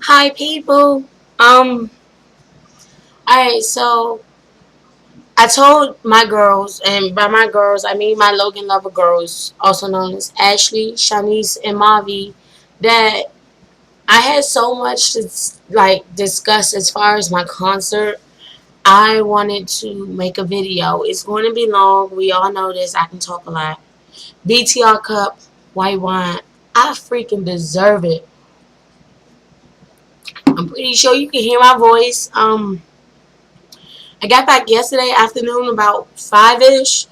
Hi, people. Alright, so I told my girls, and by my girls, I mean my Logan Lover girls, also known as Ashley, Shanice, and Mavi, that I had so much to discuss as far as my concert. I wanted to make a video. It's going to be long. We all know this. I can talk a lot. BTR Cup, white wine. I freaking deserve it. I'm pretty sure you can hear my voice. I got back yesterday afternoon about 5-ish,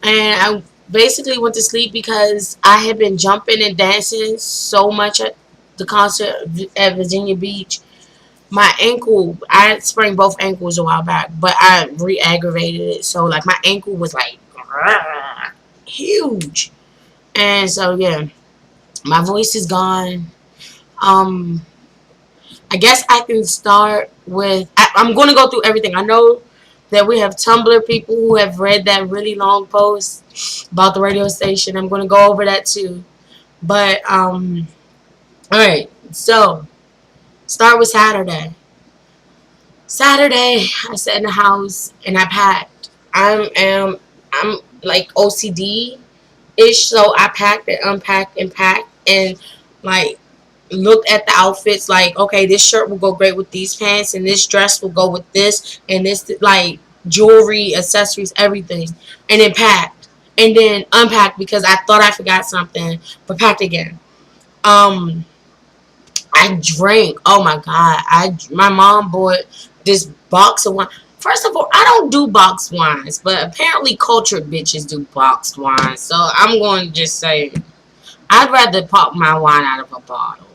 and I basically went to sleep because I had been jumping and dancing so much at the concert at Virginia Beach. My ankle, I sprained both ankles a while back, but I re-aggravated it. So, like, my ankle was like huge. And so, yeah, my voice is gone. Um, I guess I can start with. I'm going to go through everything. I know that we have Tumblr people who have read that really long post about the radio station. I'm going to go over that too. But all right. So start with Saturday. Saturday, I sat in the house and I packed. I'm like OCD ish, so I packed and unpacked and packed and like looked at the outfits like, okay, this shirt will go great with these pants and this dress will go with this and this, like, jewelry, accessories, everything, and then packed and then unpacked because I thought I forgot something, but packed again. um I drank. Oh my god, my mom bought this box of wine. First of all, I don't do boxed wines, but apparently cultured bitches do boxed wines, so I'm going to just say I'd rather pop my wine out of a bottle.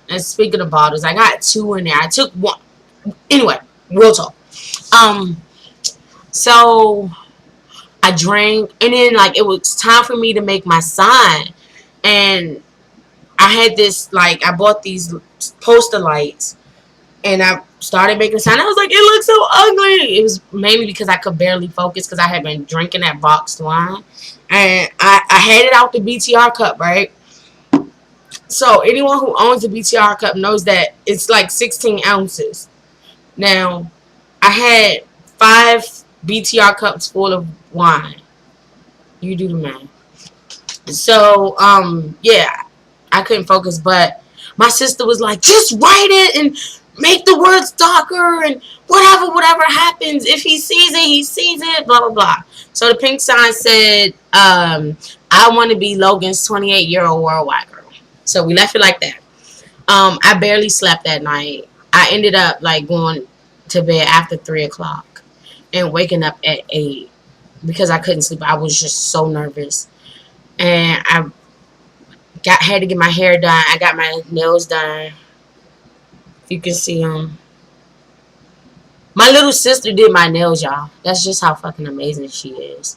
And speaking of bottles, I got two in there. I took one. Anyway, real talk. Um, so I drank, and then like it was time for me to make my sign, and I had this like I bought these poster lights, and I started making a sign. I was like, it looks so ugly. It was mainly because I could barely focus because I had been drinking that boxed wine, and I had it out the BTR cup, right? So anyone who owns a BTR cup knows that it's like 16 ounces. Now, I had 5 BTR cups full of wine. You do the math. So, yeah, I couldn't focus, but my sister was like, just write it and make the words darker and whatever happens. If he sees it, he sees it, blah, blah, blah. So the pink sign said, I want to be Logan's 28-year-old worldwide girl. So we left it like that. I barely slept that night. I ended up like going to bed after 3 o'clock and waking up at 8 because I couldn't sleep. I was just so nervous, and I had to get my hair done. I got my nails done. You can see them. My little sister did my nails, y'all. That's just how fucking amazing she is.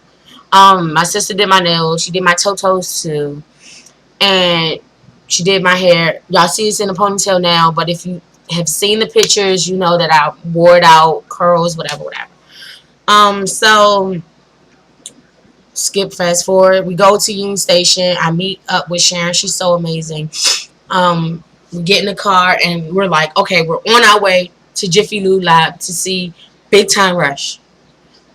My sister did my nails. She did my toes too, and she did my hair. Y'all see it's in a ponytail now, but if you have seen the pictures, you know that I wore it out, curls, whatever. So skip fast forward. We go to Union Station. I meet up with Sharon. She's so amazing. We get in the car and we're like, okay, we're on our way to Jiffy Lube Lab to see Big Time Rush.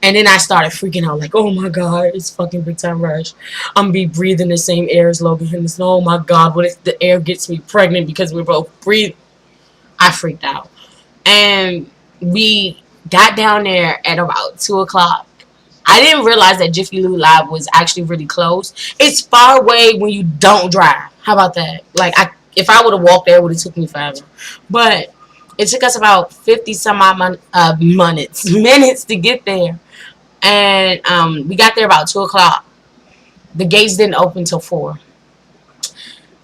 And then I started freaking out, like, oh my god, it's fucking Big Time Rush. I'm gonna be breathing the same air as Logan Henderson. Oh my god, what if the air gets me pregnant because we're both breathing? I freaked out. And we got down there at about 2 o'clock. I didn't realize that Jiffy Lube Lab was actually really close. It's far away when you don't drive. How about that? Like, if I would have walked there, it would have took me forever. But it took us about 50 some odd minutes to get there. And we got there about 2 o'clock. The gates didn't open till 4.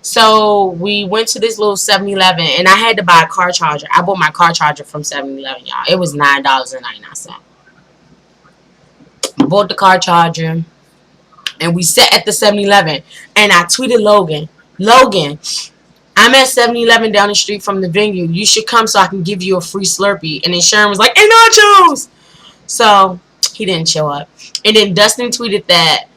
So we went to this little 7-Eleven, and I had to buy a car charger. I bought my car charger from 7-Eleven, y'all. It was $9.99. Bought the car charger, and we sat at the 7-Eleven, and I tweeted Logan, I'm at 7-Eleven down the street from the venue. You should come so I can give you a free Slurpee. And then Sharon was like, hey, nachos! So he didn't show up. And then Dustin tweeted that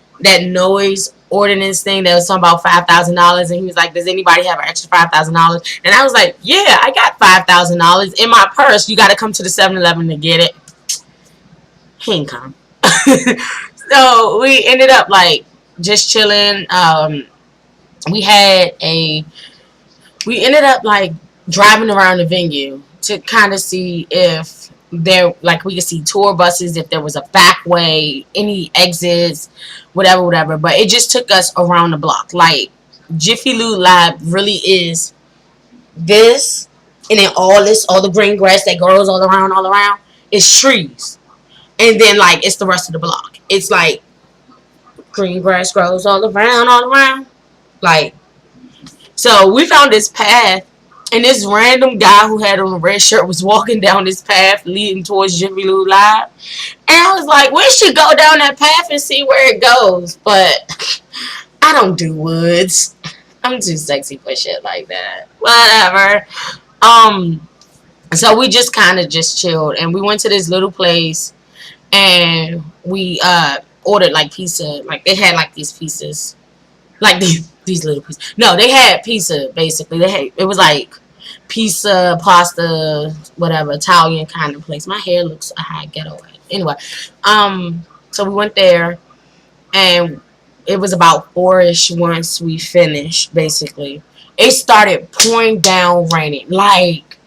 noise ordinance thing that was talking about $5,000, and he was like, "Does anybody have an extra $5,000?" And I was like, "Yeah, I got $5,000 in my purse. You got to come to the 7-Eleven to get it." He ain't come. So we ended up like just chilling. We had a we ended up like driving around the venue to kind of see if there like we could see tour buses, if there was a back way, any exits, whatever. But it just took us around the block. Like Jiffy Lube Live really is this, and then all the green grass that grows all around is trees, and then like it's the rest of the block. It's like green grass grows all around, like. So we found this path, and this random guy who had on a red shirt was walking down this path leading towards Jimmy Lou Live. And I was like, we should go down that path and see where it goes. But I don't do woods. I'm too sexy for shit like that. Whatever. Um, so we just kind of just chilled, and we went to this little place, and we ordered like pizza. Like they had like these pizzas, like these little pieces. No, they had pizza basically. It was like pizza, pasta, whatever, Italian kind of place. My hair looks a high ghetto. Anyway, so we went there, and it was about 4ish once we finished. Basically, it started pouring down, raining. Like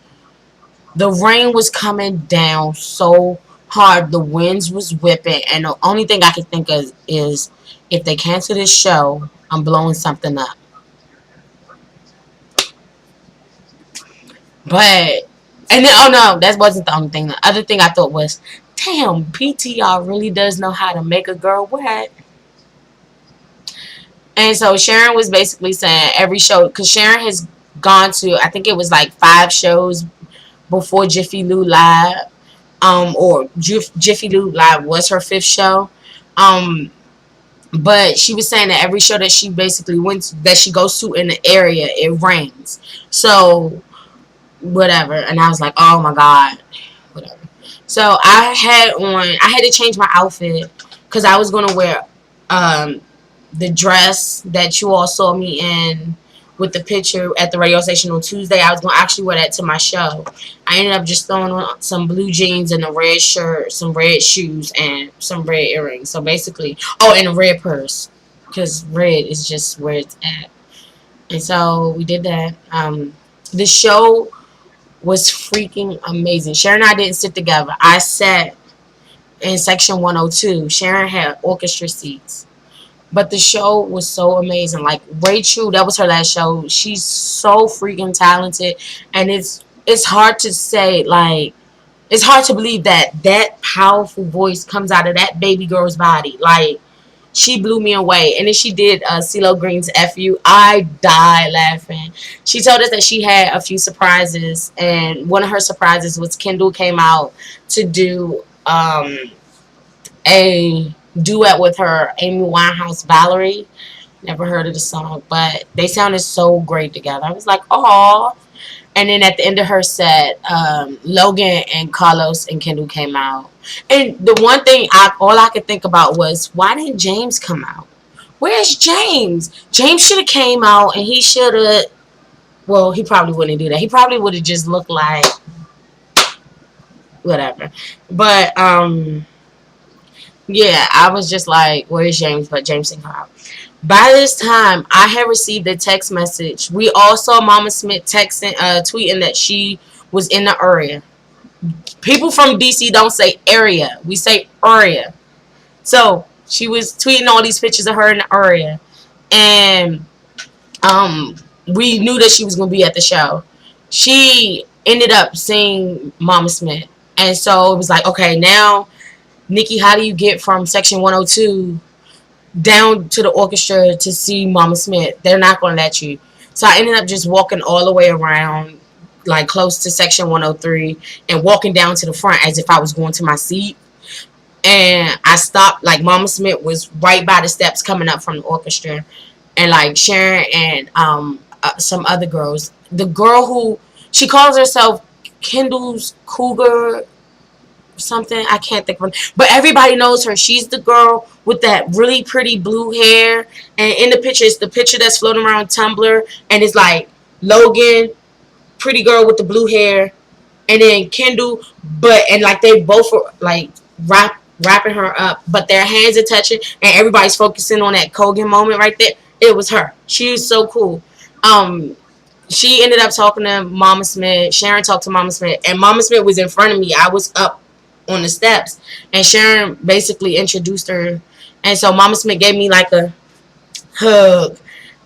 the rain was coming down so hard, the winds was whipping, and the only thing I could think of is if they cancel this show, I'm blowing something up. But and then, oh no, that wasn't the only thing. The other thing I thought was, damn, BTR really does know how to make a girl wet. And so Sharon was basically saying every show, because Sharon has gone to, I think it was like 5 shows before Jiffy Lube Live, or Jiffy Lube Live was her 5th show. Um, but she was saying that every show that she basically went to, that she goes to in the area, it rains. So whatever, and I was like, oh my god, whatever. So I had to change my outfit because I was gonna wear um the dress that you all saw me in with the picture at the radio station on Tuesday. I was gonna actually wear that to my show. I ended up just throwing on some blue jeans and a red shirt, some red shoes, and some red earrings. So basically, oh, and a red purse, because red is just where it's at. And so we did that. The show was freaking amazing. Sharon and I didn't sit together. I sat in section 102. Sharon had orchestra seats. But the show was so amazing. Like Rachel, that was her last show. She's so freaking talented, and it's hard to say, like, it's hard to believe that that powerful voice comes out of that baby girl's body. Like, she blew me away. And then she did CeeLo Green's "Fu." I died laughing. She told us that she had a few surprises, and one of her surprises was Kendall came out to do a duet with her Amy Winehouse Valerie. Never heard of the song, but they sounded so great together. I was like, oh. And then at the end of her set, Logan and Carlos and Kendall came out. And the one thing all I could think about was, why didn't James come out? Where's James? James should have came out, and he should have. Well, he probably wouldn't do that. He probably would have just looked like whatever. But yeah, I was just like, where's James? But James didn't come out. By this time, I had received a text message. We all saw Mama Smith texting, tweeting that she was in the area. People from DC don't say area. We say area. So she was tweeting all these pictures of her in the area. And we knew that she was going to be at the show. She ended up seeing Mama Smith. And so it was like, okay, now, Nikki, how do you get from section 102 down to the orchestra to see Mama Smith? They're not going to let you. So I ended up just walking all the way around, like close to section 103, and walking down to the front as if I was going to my seat. And I stopped, like Mama Smith was right by the steps coming up from the orchestra. And like Sharon and some other girls. The girl who, she calls herself Kendall's Cougar. something. I can't think of her. But everybody knows her. She's the girl with that really pretty blue hair. And in the picture, it's the picture that's floating around Tumblr. And it's like Logan, pretty girl with the blue hair, and then Kendall, and like they both were like wrapping her up, but their hands are touching, and everybody's focusing on that Kogan moment right there. It was her. She was so cool. Um, she ended up talking to Mama Smith. Sharon talked to Mama Smith, and Mama Smith was in front of me. I was up on the steps, and Sharon basically introduced her, and so Mama Smith gave me like a hug.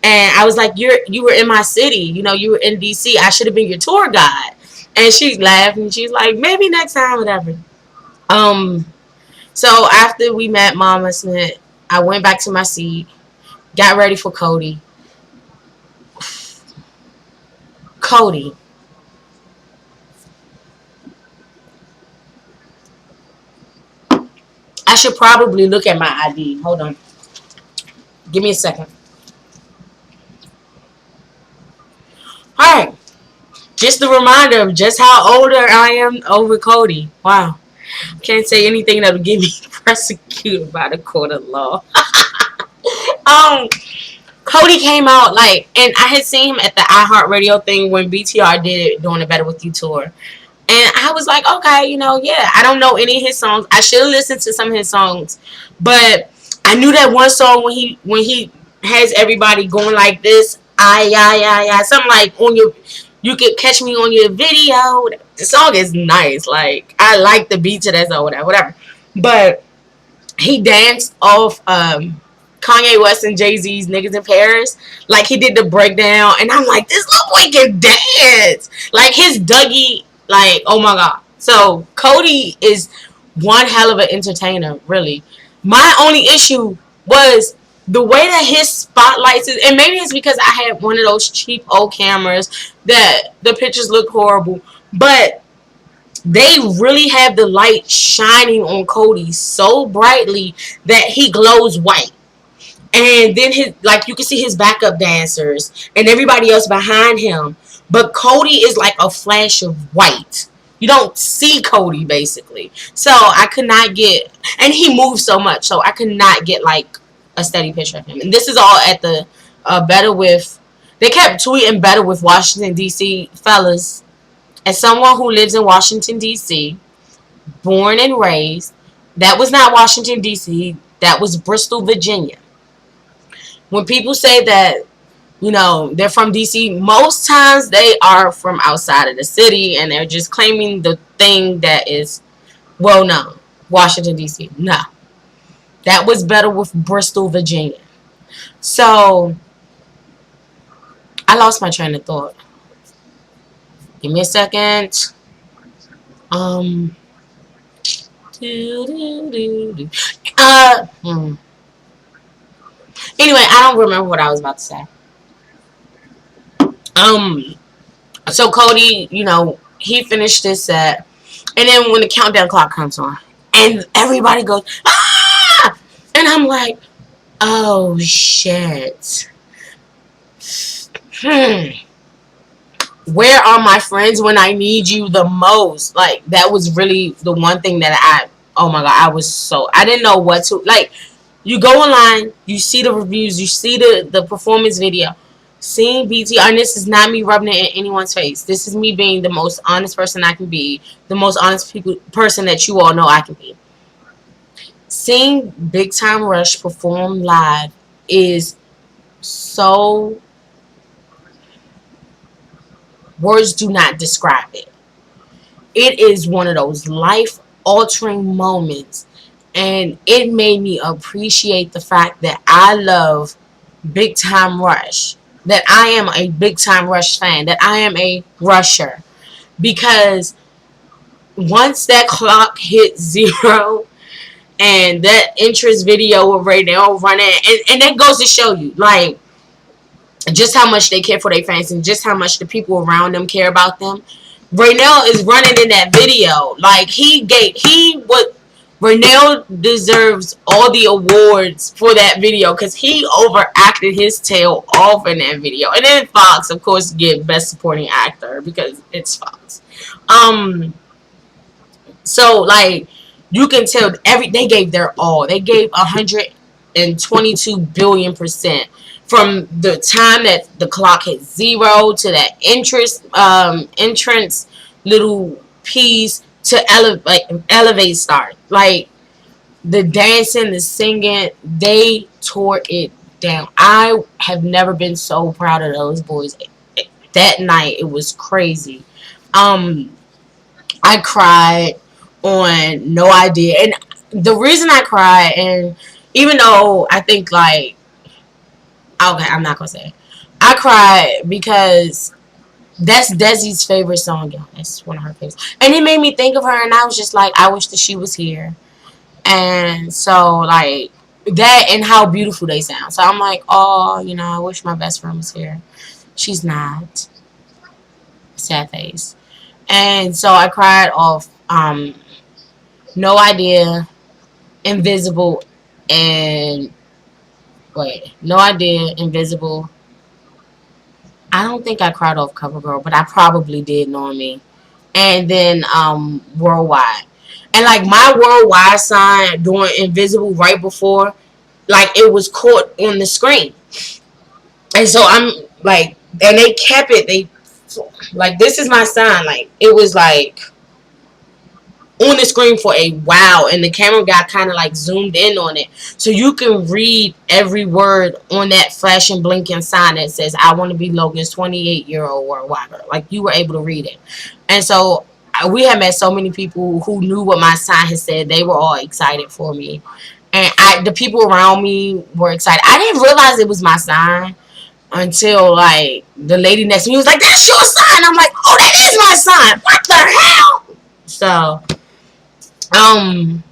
And I was like, you were in my city, you were in DC. I should have been your tour guide. And she laughed and she's like, maybe next time, whatever. Um, so after we met Mama Smith, I went back to my seat, got ready for Cody. Cody. I should probably look at my ID. Hold on. Give me a second. Alright. Just a reminder of just how older I am over Cody. Wow. Can't say anything that would get me prosecuted by the court of law. um, Cody came out and I had seen him at the iHeartRadio thing when BTR did it during the Better With You tour. And I was like, okay, yeah, I don't know any of his songs. I should have listened to some of his songs, but I knew that one song when he has everybody going like this, I, something like you could catch me on your video. The song is nice. Like I like the beat to that song, whatever. But he danced off Kanye West and Jay-Z's Niggas in Paris. Like he did the breakdown, and I'm like, this little boy can dance. Like his Dougie, like, oh my god. So Cody is one hell of an entertainer, really. My only issue was the way that his spotlights is, and maybe it's because I had one of those cheap old cameras that the pictures look horrible, but they really have the light shining on Cody so brightly that he glows white. And then you can see his backup dancers and everybody else behind him. But Cody is like a flash of white. You don't see Cody basically. So I could not get, and he moves so much, so I could not get like a steady picture of him. And this is all at the Better With. They kept tweeting Better With Washington D.C. fellas. As someone who lives in Washington D.C., born and raised, that was not Washington D.C. That was Bristol, Virginia. When people say that, they're from DC, most times they are from outside of the city and they're just claiming the thing that is well known. Washington, DC. No. That was Better With Bristol, Virginia. So, I lost my train of thought. Give me a second. Anyway, I don't remember what I was about to say. So Cody, he finished his set, and then when the countdown clock comes on, and everybody goes, ah! And I'm like, oh shit. Where are my friends when I need you the most? Like, that was really the one thing that oh my god, I didn't know what to, like, you go online, you see the reviews, you see the performance video, seeing BTR, and this is not me rubbing it in anyone's face. This is me being the most honest person I can be, the most honest person that you all know I can be. Seeing Big Time Rush perform live is so, words do not describe it. It is one of those life-altering moments, and it made me appreciate the fact that I love Big Time Rush, that I am a Big Time Rush fan, that I am a rusher. Because once that clock hit 0 and that interest video of right now running, and that goes to show you, like, just how much they care for their fans and just how much the people around them care about them. Raynell is running in that video. Like, Raynell deserves all the awards for that video because he overacted his tail off in that video. And then Fox, of course, get Best Supporting Actor because it's Fox. So like you can tell they gave their all. They gave 122 billion% from the time that the clock hit zero to that entrance little piece to elevate start. Like the dancing, the singing, they tore it down. I have never been so proud of those boys. That night it was crazy. Um, I cried on No Idea, and the reason I cried, and even though I think like okay, I'm not gonna say it. I cried because that's Desi's favorite song, y'all. That's one of her favorites, and it made me think of her, and I was just like, I wish that she was here. And so like that and how beautiful they sound. So I'm like, oh, I wish my best friend was here. She's not. Sad face. And so I cried off No Idea, Invisible, and wait, No Idea, Invisible. I don't think I cried off CoverGirl, but I probably did knowing me. And then Worldwide. And like my Worldwide sign doing Invisible right before, like it was caught on the screen. And so I'm like, and they kept it. They like this is my sign. Like it was like on the screen for a while, and the camera got kind of like zoomed in on it, so you can read every word on that flashing blinking sign that says "I want to be Logan's 28-year-old worldwide girl." Like you were able to read it, and so we had met so many people who knew what my sign had said. They were all excited for me, and the people around me were excited. I didn't realize it was my sign until like the lady next to me was like, "That's your sign." I'm like, "Oh, that is my sign. What the hell?" So um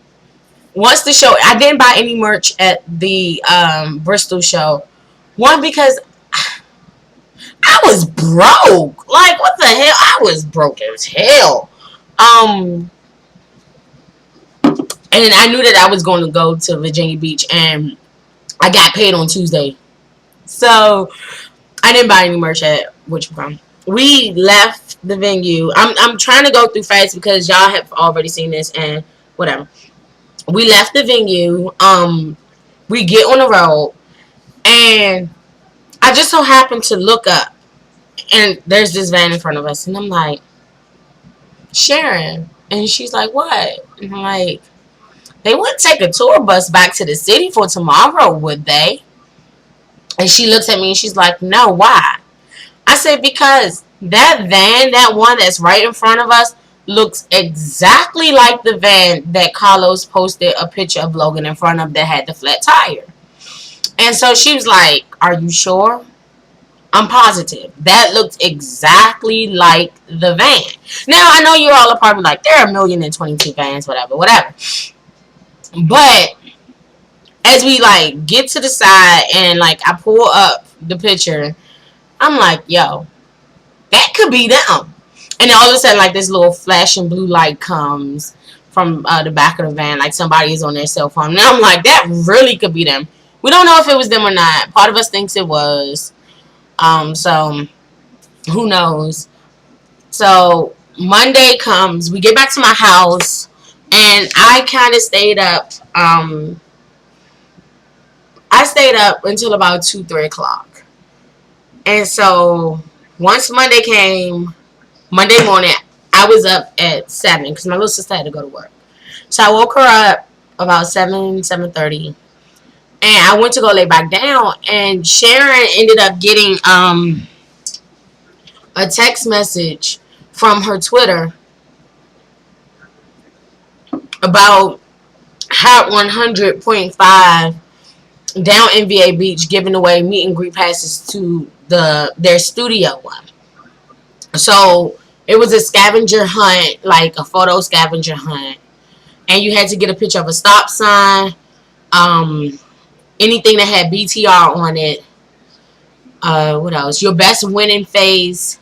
once the show, I didn't buy any merch at the Bristol show. One, because I was broke. Like what the hell? I was broke as hell. Um and I knew that I was going to go to Virginia Beach, and I got paid on Tuesday. So I didn't buy any merch at Witchcom. We left the venue. I'm trying to go through fast because y'all have already seen this and whatever. We left the venue. We get on the road, and I just so happened to look up, and there's this van in front of us, and I'm like, Sharon, and she's like, what? And I'm like, they wouldn't take a tour bus back to the city for tomorrow, would they? And she looks at me and she's like, no, why? I said, because that van, that one that's right in front of us, looks exactly like the van that Carlos posted a picture of Logan in front of that had the flat tire. And so she was like, are you sure? I'm positive. That looked exactly like the van. Now, I know you all are probably like, there are 1,022 vans, whatever, whatever. But as we like get to the side and like I pull up the picture, I'm like, yo, that could be them. And then all of a sudden, like this little flashing blue light comes from the back of the van, like somebody is on their cell phone. Now I'm like, that really could be them. We don't know if it was them or not. Part of us thinks it was. So who knows? So Monday comes, we get back to my house, and I kind of stayed up. I stayed up until about 2, 3 o'clock, and so once Monday came, Monday morning, I was up at 7 because my little sister had to go to work. So I woke her up about 7:30, and I went to go lay back down. And Sharon ended up getting a text message from her Twitter about Hot 100.5 down NBA Beach giving away meet and greet passes to their studio one. So it was a scavenger hunt, like a photo scavenger hunt, and you had to get a picture of a stop sign, um, anything that had BTR on it. What else? Your best winning phase,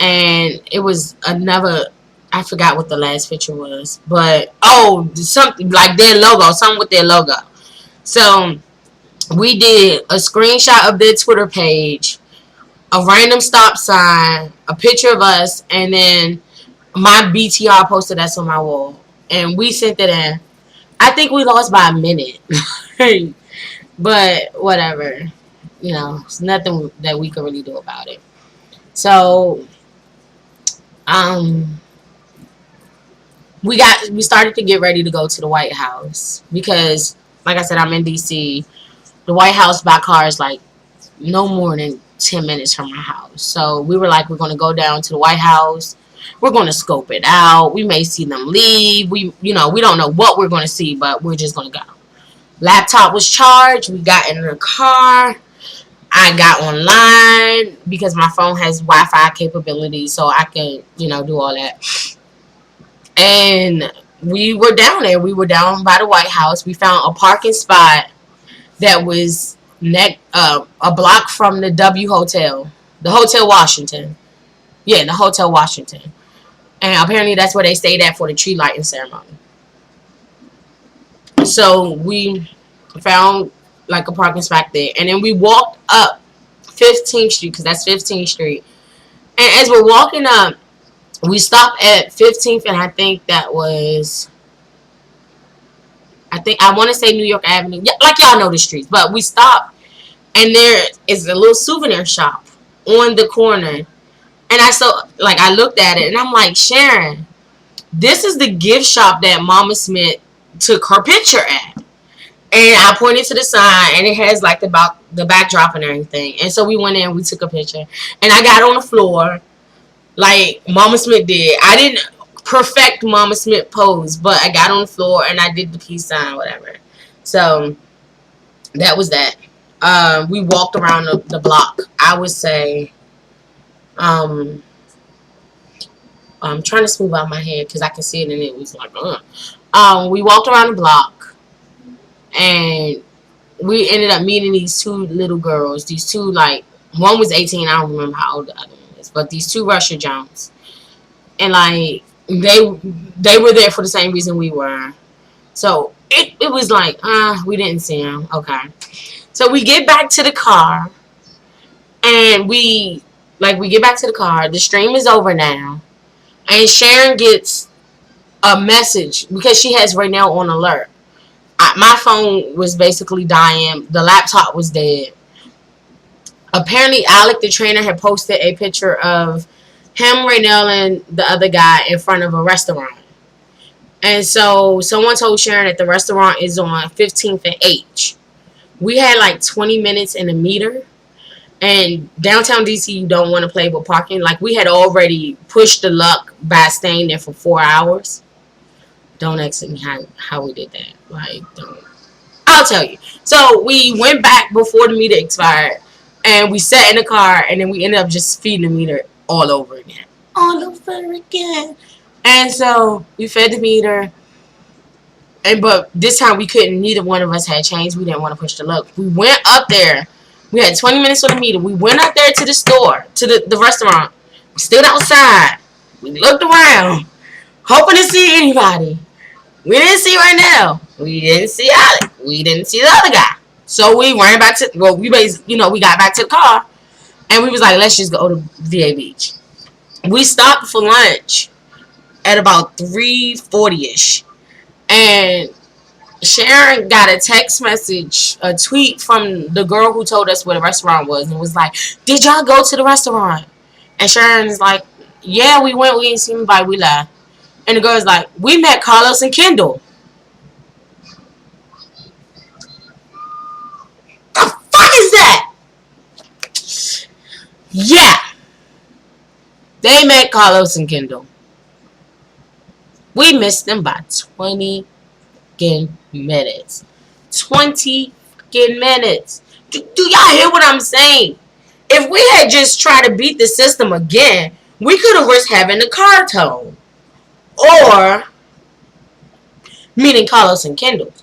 and it was another. I forgot what the last picture was, but something like their logo, something with their logo. So we did a screenshot of their Twitter page, a random stop sign, a picture of us, and then my BTR poster that's on my wall. and we sent it in. I think we lost by a minute, but whatever. It's nothing that we could really do about it. So, um, we started to get ready to go to the White House because, like I said, I'm in DC. The White House by car is like no more than 10 minutes from my house. So we were like, we're gonna go down to the White House. We're gonna scope it out. We may see them leave. We don't know what we're gonna see, but we're just gonna go. Laptop was charged. We got in the car. I got online because my phone has Wi-Fi capability, so I can, do all that. And we were down there. We were down by the White House. We found a parking spot that was a block from the W Hotel, the Hotel Washington. Yeah, the Hotel Washington. And apparently that's where they stayed at for the tree lighting ceremony. So we found like a parking spot there, and then we walked up 15th Street because that's 15th Street. And as we're walking up, we stopped at 15th, and I think that was, I want to say New York Avenue. Yeah, like y'all know the streets, but we stopped, and there is a little souvenir shop on the corner. And I looked at it, and I'm like, Sharon, this is the gift shop that Mama Smith took her picture at. And I pointed to the sign, and it has like the backdrop and everything. And so we went in, we took a picture, and I got on the floor like Mama Smith did. I didn't perfect Mama Smith pose, but I got on the floor and I did the peace sign, whatever. So that was that. We walked around the block. I would say, I'm trying to smooth out my hair because I can see it, and it was like, we walked around the block, and we ended up meeting these two little girls. These two, like, one was 18. I don't remember how old the other one was, but these two Russia Jones, and like they were there for the same reason we were. So it was like, we didn't see them. Okay, so we get back to the car, and we get back to the car. The stream is over now, and Sharon gets a message because she has Raynell on alert. My phone was basically dying. The laptop was dead. Apparently, Alec, the trainer, had posted a picture of him, Raynell, and the other guy in front of a restaurant. And so someone told Sharon that the restaurant is on 15th and H. We had like 20 minutes in the meter. And downtown DC, you don't want to play with parking. Like, we had already pushed the luck by staying there for 4 hours. Don't ask me how we did that. Like, don't. I'll tell you. So we went back before the meter expired, and we sat in the car, and then we ended up just feeding the meter all over again. All over again. And so we fed the meter, but this time we couldn't. Neither one of us had change. We didn't want to push the luck. We went up there. We had 20 minutes on the meter. We went up there to the store, to the restaurant. We stood outside. We looked around, hoping to see anybody. We didn't see Raynell. We didn't see Alec. We didn't see the other guy. So we ran back to, we got back to the car, and we was like, let's just go to VA Beach. We stopped for lunch at about 3:40ish, and Sharon got a text message, a tweet from the girl who told us where the restaurant was, and was like, did y'all go to the restaurant? And Sharon's like, yeah, we went. We didn't see anybody. We left. And the girl's like, we met Carlos and Kendall. The fuck is that? Yeah. They met Carlos and Kendall. We missed them by 20 minutes. 20 minutes. Do y'all hear what I'm saying? If we had just tried to beat the system again, we could have risked having the car towed. Or meaning Carlos and Kendall.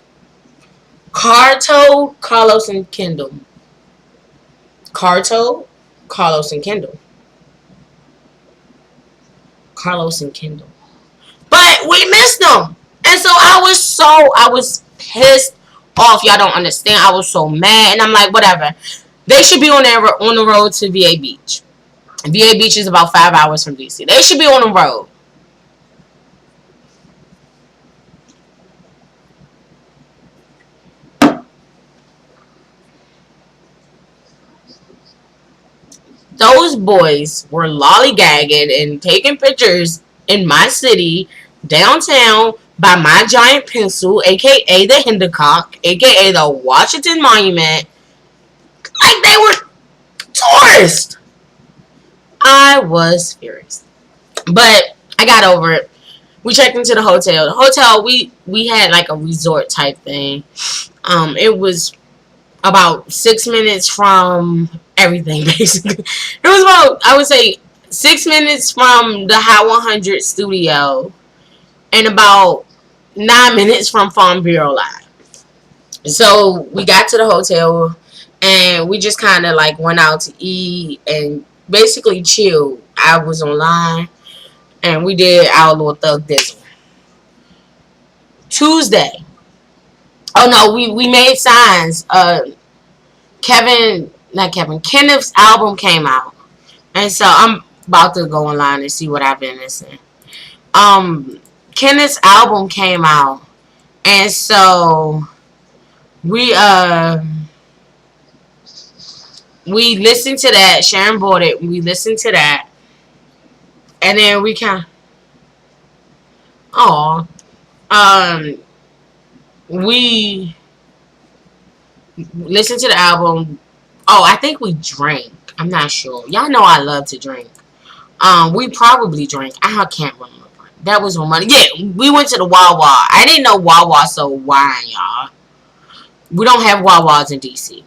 Car towed, Carlos and Kendall. Car towed, Carlos and Kendall. Carlos and Kendall. But we missed them. And so I was pissed off. Y'all don't understand. I was so mad. And I'm like, whatever. They should be on the road to VA Beach. VA Beach is about 5 hours from DC. They should be on the road. Those boys were lollygagging and taking pictures in my city, downtown, by my giant pencil, aka the Hindercock, aka the Washington Monument, like they were tourists. I was furious. But I got over it. We checked into the hotel. The hotel, we had like a resort type thing. It was about 6 minutes from everything, basically. It was about, I would say, 6 minutes from the Hot 100 studio and about 9 minutes from Farm Bureau Live. So we got to the hotel and we just kind of like went out to eat and basically chilled. I was online and we did our little thug dizzle. Tuesday. Oh no, we made signs. Kenneth's album came out. And so I'm about to go online and see what I've been listening. Kenneth's album came out. And so we we listened to that. Sharon bought it. We listened to that. And then we kind of, oh, we listened to the album. Oh, I think we drank. I'm not sure. Y'all know I love to drink. We probably drank. I can't remember. That was one money. Yeah, we went to the Wawa. I didn't know Wawa sold wine, y'all. We don't have Wawas in DC.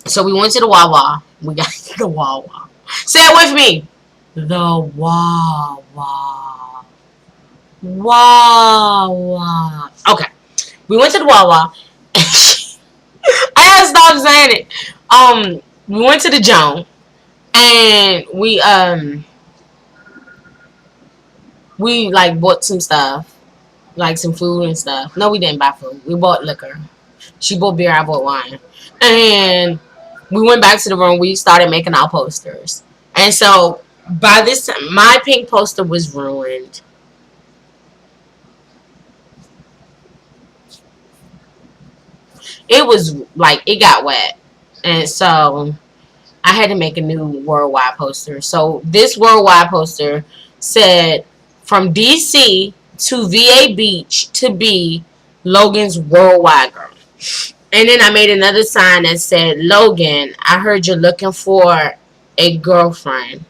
So we went to the Wawa. We got the Wawa. Say it with me. The Wawa. Wawa. Okay. We went to the Wawa. I gotta stop saying it. We went to the Joan and we like bought some stuff, like some food and stuff. No, we didn't buy food. We bought liquor. She bought beer. I bought wine. And we went back to the room. We started making our posters. And so by this time, my pink poster was ruined. It was like it got wet, and so I had to make a new worldwide poster. So this worldwide poster said, "From DC to VA Beach to be Logan's worldwide girl." And then I made another sign that said, "Logan, I heard you're looking for a girlfriend.